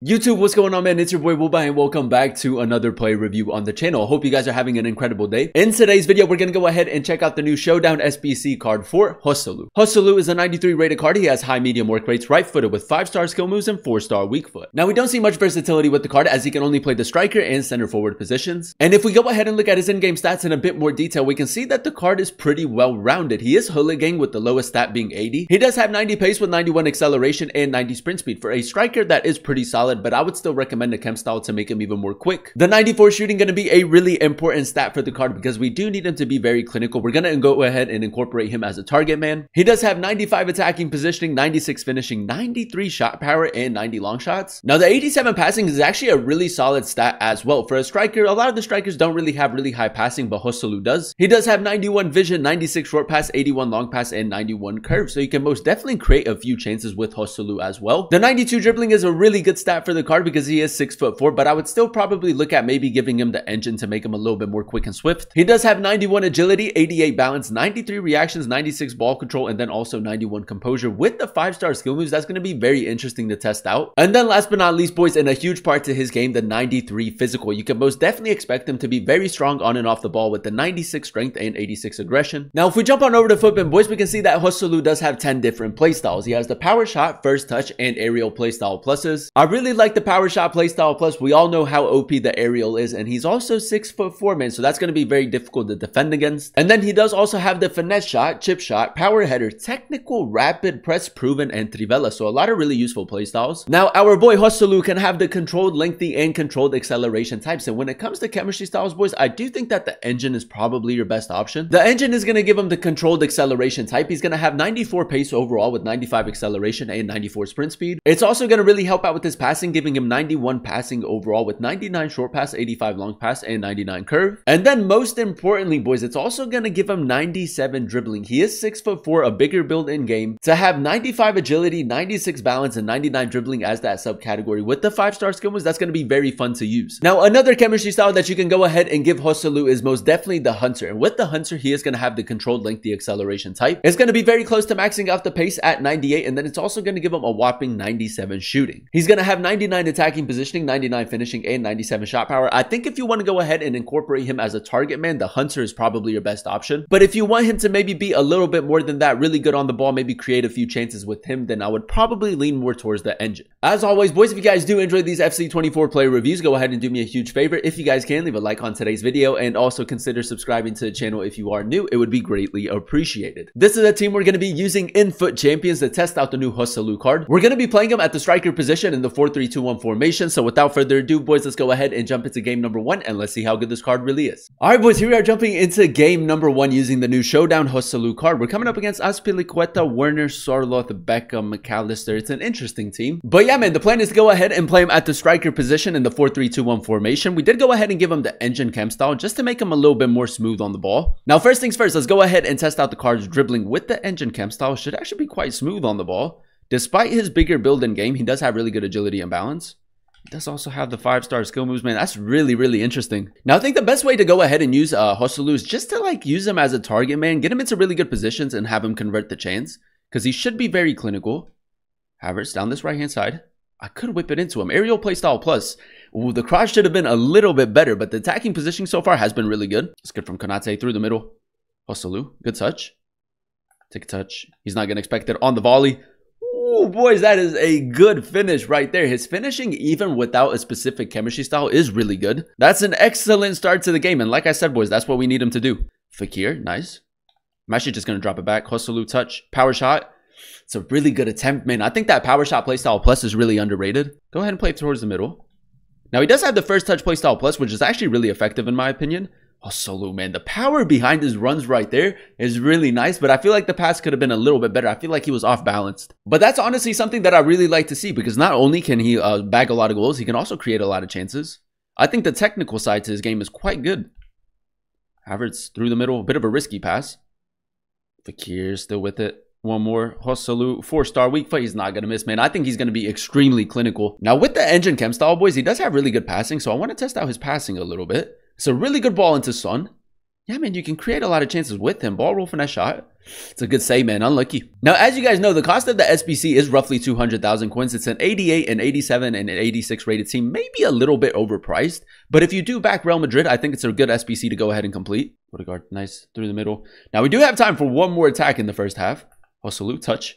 YouTube, what's going on, man? It's your boy Wooba and welcome back to another play review on the channel. Hope you guys are having an incredible day. In today's video, we're going to go ahead and check out the new Showdown SBC card for Joselu. Joselu is a 93 rated card. He has high medium work rates, right footed with 5-star skill moves and 4-star weak foot. Now, we don't see much versatility with the card as he can only play the striker and center forward positions. And if we go ahead and look at his in-game stats in a bit more detail, we can see that the card is pretty well rounded. He is hooligan with the lowest stat being 80. He does have 90 pace with 91 acceleration and 90 sprint speed. For a striker, that is pretty solid, but I would still recommend a chem style to make him even more quick. The 94 shooting going to be a really important stat for the card because we do need him to be very clinical. We're going to go ahead and incorporate him as a target man. He does have 95 attacking positioning, 96 finishing, 93 shot power, and 90 long shots. Now, the 87 passing is actually a really solid stat as well. For a striker, a lot of the strikers don't really have really high passing, but Joselu does. He does have 91 vision, 96 short pass, 81 long pass, and 91 curve. So you can most definitely create a few chances with Joselu as well. The 92 dribbling is a really good stat for the card because he is 6'4", but I would still probably look at maybe giving him the engine to make him a little bit more quick and swift. He does have 91 agility, 88 balance, 93 reactions, 96 ball control, and then also 91 composure. With the 5-star skill moves, that's going to be very interesting to test out. And then last but not least, boys, and a huge part to his game, the 93 physical. You can most definitely expect him to be very strong on and off the ball with the 96 strength and 86 aggression. Now, if we jump on over to footbin, boys, we can see that Joselu does have 10 different playstyles. He has the power shot, first touch, and aerial playstyle pluses. I really like the power shot playstyle plus. We all know how OP the aerial is, and he's also 6'4", man, so that's going to be very difficult to defend against. And then he does also have the finesse shot, chip shot, power header, technical, rapid, press proven, and trivela, so a lot of really useful playstyles. Now, our boy Joselu can have the controlled lengthy and controlled acceleration types, and when it comes to chemistry styles, boys, I do think that the engine is probably your best option. The engine is going to give him the controlled acceleration type. He's going to have 94 pace overall with 95 acceleration and 94 sprint speed. It's also going to really help out with his passing, giving him 91 passing overall with 99 short pass, 85 long pass, and 99 curve. And then most importantly, boys, it's also going to give him 97 dribbling. He is 6'4", a bigger build in game. To have 95 agility, 96 balance, and 99 dribbling as that subcategory with the 5-star skill moves, that's going to be very fun to use. Now, another chemistry style that you can go ahead and give Joselu is most definitely the Hunter. And with the Hunter, he is going to have the controlled lengthy acceleration type. It's going to be very close to maxing out the pace at 98, and then it's also going to give him a whopping 97 shooting. He's going to have 99 attacking positioning, 99 finishing, and 97 shot power. I think if you want to go ahead and incorporate him as a target man, the Hunter is probably your best option. But if you want him to maybe be a little bit more than that, really good on the ball, maybe create a few chances with him, then I would probably lean more towards the engine. As always, boys, if you guys do enjoy these FC24 player reviews, go ahead and do me a huge favor. If you guys can, leave a like on today's video and also consider subscribing to the channel if you are new. It would be greatly appreciated. This is a team we're going to be using in Foot Champions to test out the new Joselu card. We're going to be playing him at the striker position in the 4-3-2-1 formation. So without further ado, boys, let's go ahead and jump into game number 1 and let's see how good this card really is. Alright, boys, here we are jumping into game number 1 using the new Showdown Joselu card. We're coming up against Azpilicueta, Werner, Sorloth, Beckham, McAllister. It's an interesting team. But yeah, man, the plan is to go ahead and play him at the striker position in the 4-3-2-1 formation. We did go ahead and give him the engine chem style just to make him a little bit more smooth on the ball. Now, first things first, let's go ahead and test out the card's dribbling with the engine chem style. Should actually be quite smooth on the ball. Despite his bigger build in game, he does have really good agility and balance. He does also have the 5-star skill moves, man. That's really, really interesting. Now, I think the best way to go ahead and use Joselu is just to use him as a target man, get him into really good positions and have him convert the chance because he should be very clinical. Havertz down this right-hand side. I could whip it into him. Aerial playstyle plus. Ooh, the cross should have been a little bit better, but the attacking positioning so far has been really good. It's good from Konate through the middle. Joselu, good touch. Take a touch. He's not going to expect it on the volley. Ooh, boys, that is a good finish right there. His finishing, even without a specific chemistry style, is really good. That's an excellent start to the game. And like I said, boys, that's what we need him to do. Fakir, nice. I'm actually just going to drop it back. Joselu touch. Power shot. It's a really good attempt, man. I think that power shot playstyle plus is really underrated. Go ahead and play towards the middle. Now, he does have the first touch playstyle plus, which is actually really effective in my opinion. Joselu, man, the power behind his runs right there is really nice, but I feel like the pass could have been a little bit better. I feel like he was off balanced. But that's honestly something that I really like to see because not only can he bag a lot of goals, he can also create a lot of chances. I think the technical side to his game is quite good. Havertz through the middle, a bit of a risky pass. Fakir still with it. One more. Joselu, 4-star weak foot. He's not going to miss, man. I think he's going to be extremely clinical. Now, with the engine chem style, boys, he does have really good passing, so I want to test out his passing a little bit. It's a really good ball into Son. Yeah, man, you can create a lot of chances with him. Ball roll finesse shot. It's a good save, man. Unlucky. Now, as you guys know, the cost of the SBC is roughly 200,000 coins. It's an 88, an 87, and an 86 rated team. Maybe a little bit overpriced. But if you do back Real Madrid, I think it's a good SBC to go ahead and complete. Odegaard, nice. Through the middle. Now, we do have time for one more attack in the first half. Joselu, touch.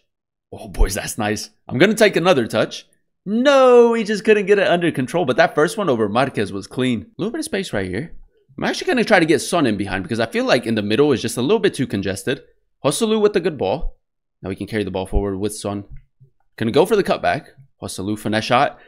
Oh, boys, that's nice. I'm going to take another touch. No, he just couldn't get it under control. But that first one over Marquez was clean. A little bit of space right here. I'm actually going to try to get Son in behind because I feel like in the middle is just a little bit too congested. Joselu with the good ball. Now we can carry the ball forward with Son. Gonna go for the cutback. Joselu, finesse shot.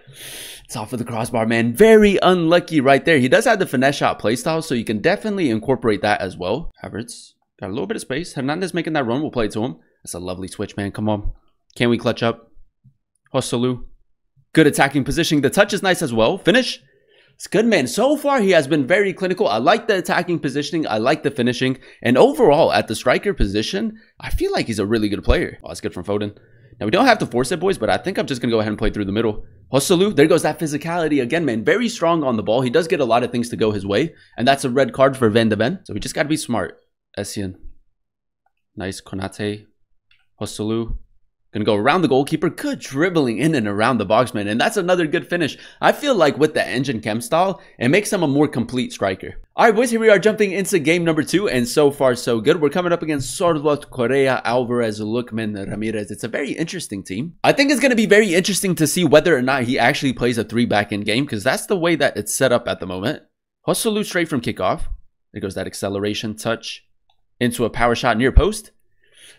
It's off of the crossbar, man. Very unlucky right there. He does have the finesse shot playstyle, so you can definitely incorporate that as well. Havertz, got a little bit of space. Hernandez making that run. We'll play it to him. That's a lovely switch, man. Come on. Can we clutch up? Joselu. Good attacking positioning. The touch is nice as well. Finish. It's good, man. So far, he has been very clinical. I like the attacking positioning. I like the finishing. And overall, at the striker position, I feel like he's a really good player. Oh, that's good from Foden. Now, we don't have to force it, boys, but I think I'm just going to go ahead and play through the middle. Joselu, there goes that physicality again, man. Very strong on the ball. He does get a lot of things to go his way. And that's a red card for Van de Ven. So we just got to be smart. Essien. Nice. Konate. Joselu. Gonna go around the goalkeeper. Good dribbling in and around the box, man. And that's another good finish. I feel like with the engine chem style, it makes him a more complete striker. All right, boys, here we are jumping into game number 2. And so far, so good. We're coming up against Sorloth, Correa, Alvarez, Lookman, Ramirez. It's a very interesting team. I think it's going to be very interesting to see whether or not he actually plays a 3-back in game, because that's the way that it's set up at the moment. Joselu straight from kickoff. There goes that acceleration touch into a power shot near post.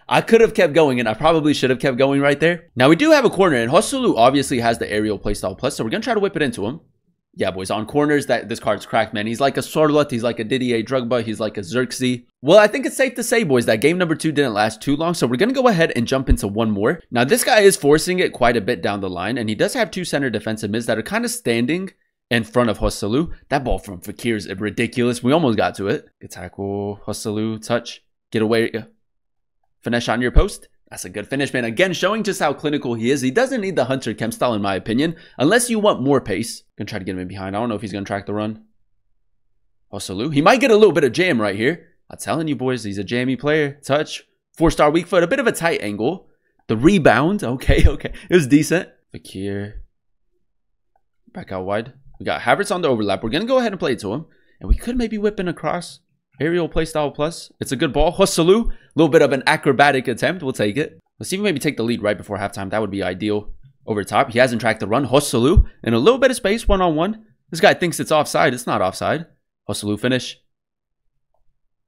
I could have kept going, and I probably should have kept going right there. Now, we do have a corner, and Joselu obviously has the aerial playstyle plus, so we're going to try to whip it into him. Yeah, boys, on corners, this card's cracked, man. He's like a Sorloth, he's like a Didier Drogba, he's like a Xerxes. Well, I think it's safe to say, boys, that game number 2 didn't last too long, so we're going to go ahead and jump into one more. Now, this guy is forcing it quite a bit down the line, and he does have 2 center defensive mids that are kind of standing in front of Joselu. That ball from Fekir is ridiculous. We almost got to it. Good tackle, Joselu, touch, get away. Finesse shot near post. That's a good finish, man. Again, showing just how clinical he is. He doesn't need the Hunter chem style, in my opinion, unless you want more pace. Gonna try to get him in behind. I don't know if he's gonna track the run. Joselu. He might get a little bit of jam right here. I'm telling you, boys, he's a jammy player. Touch. 4-star weak foot. A bit of a tight angle. The rebound. Okay. It was decent. Fekir. Back out wide. We got Havertz on the overlap. We're gonna go ahead and play it to him. And we could maybe whip in across. Aerial playstyle plus. It's a good ball. Joselu. A little bit of an acrobatic attempt. We'll take it. Let's see if we maybe take the lead right before halftime. That would be ideal. Over top. He hasn't tracked the run. Joselu. In a little bit of space. One-on-one. This guy thinks it's offside. It's not offside. Joselu finish.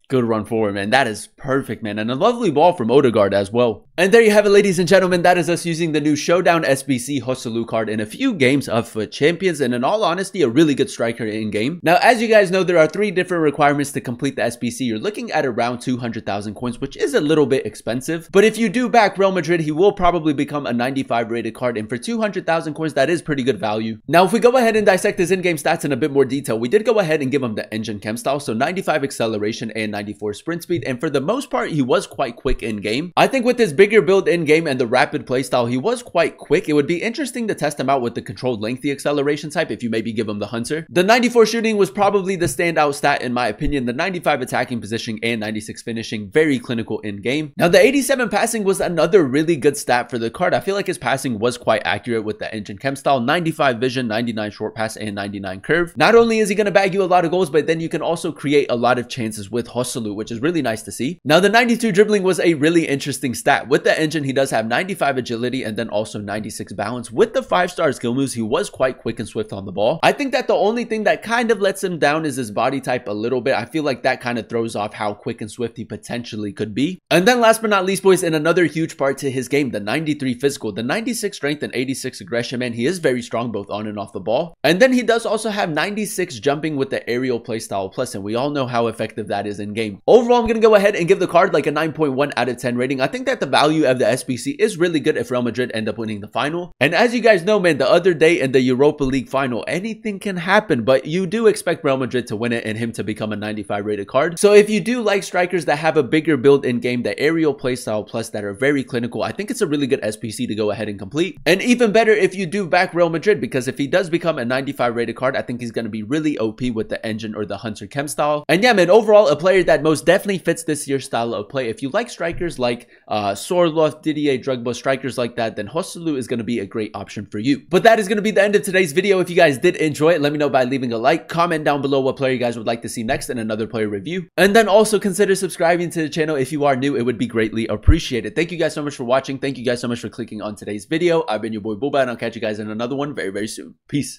Good run forward, man. That is perfect, man. And a lovely ball from Odegaard as well. And there you have it, ladies and gentlemen. That is us using the new Showdown SBC Joselu card in a few games of FUT Champions. And in all honesty, a really good striker in game. Now, as you guys know, there are 3 different requirements to complete the SBC. You're looking at around 200,000 coins, which is a little bit expensive. But if you do back Real Madrid, he will probably become a 95 rated card. And for 200,000 coins, that is pretty good value. Now, if we go ahead and dissect his in-game stats in a bit more detail, we did go ahead and give him the engine chem style. So 95 acceleration and 94 sprint speed, and for the most part he was quite quick in game. I think with his bigger build in game and the rapid playstyle, he was quite quick. It would be interesting to test him out with the controlled lengthy acceleration type if you maybe give him the Hunter. The 94 shooting was probably the standout stat in my opinion. The 95 attacking positioning and 96 finishing, very clinical in game. Now the 87 passing was another really good stat for the card. I feel like his passing was quite accurate with the engine chem style. 95 vision, 99 short pass, and 99 curve. Not only is he going to bag you a lot of goals, but then you can also create a lot of chances with Joselu, which is really nice to see. Now the 92 dribbling was a really interesting stat. With the engine, he does have 95 agility and then also 96 balance. With the 5-star skill moves, he was quite quick and swift on the ball. I think that the only thing that kind of lets him down is his body type a little bit. I feel like that kind of throws off how quick and swift he potentially could be. And then last but not least, boys, in another huge part to his game, the 93 physical, the 96 strength and 86 aggression, man, he is very strong both on and off the ball. And then he does also have 96 jumping with the aerial playstyle plus, and we all know how effective that is in game. Overall, I'm going to go ahead and give the card like a 9.1 out of 10 rating. I think that the value value of the SBC is really good if Real Madrid end up winning the final. And as you guys know, man, the other day in the Europa League final, anything can happen, but you do expect Real Madrid to win it and him to become a 95 rated card. So if you do like strikers that have a bigger build in game, the aerial playstyle plus that are very clinical, I think it's a really good SBC to go ahead and complete. And even better if you do back Real Madrid, because if he does become a 95 rated card, I think he's going to be really OP with the engine or the Hunter Chem style. And yeah, man, overall a player that most definitely fits this year's style of play. If you like strikers like Sorloth, Didier Drogba, strikers like that, then Joselu is going to be a great option for you. But that is going to be the end of today's video. If you guys did enjoy it, let me know by leaving a like, comment down below what player you guys would like to see next in another player review, and then also consider subscribing to the channel if you are new. It would be greatly appreciated. Thank you guys so much for watching. Thank you guys so much for clicking on today's video. I've been your boy Booba, and I'll catch you guys in another one very, very soon. Peace.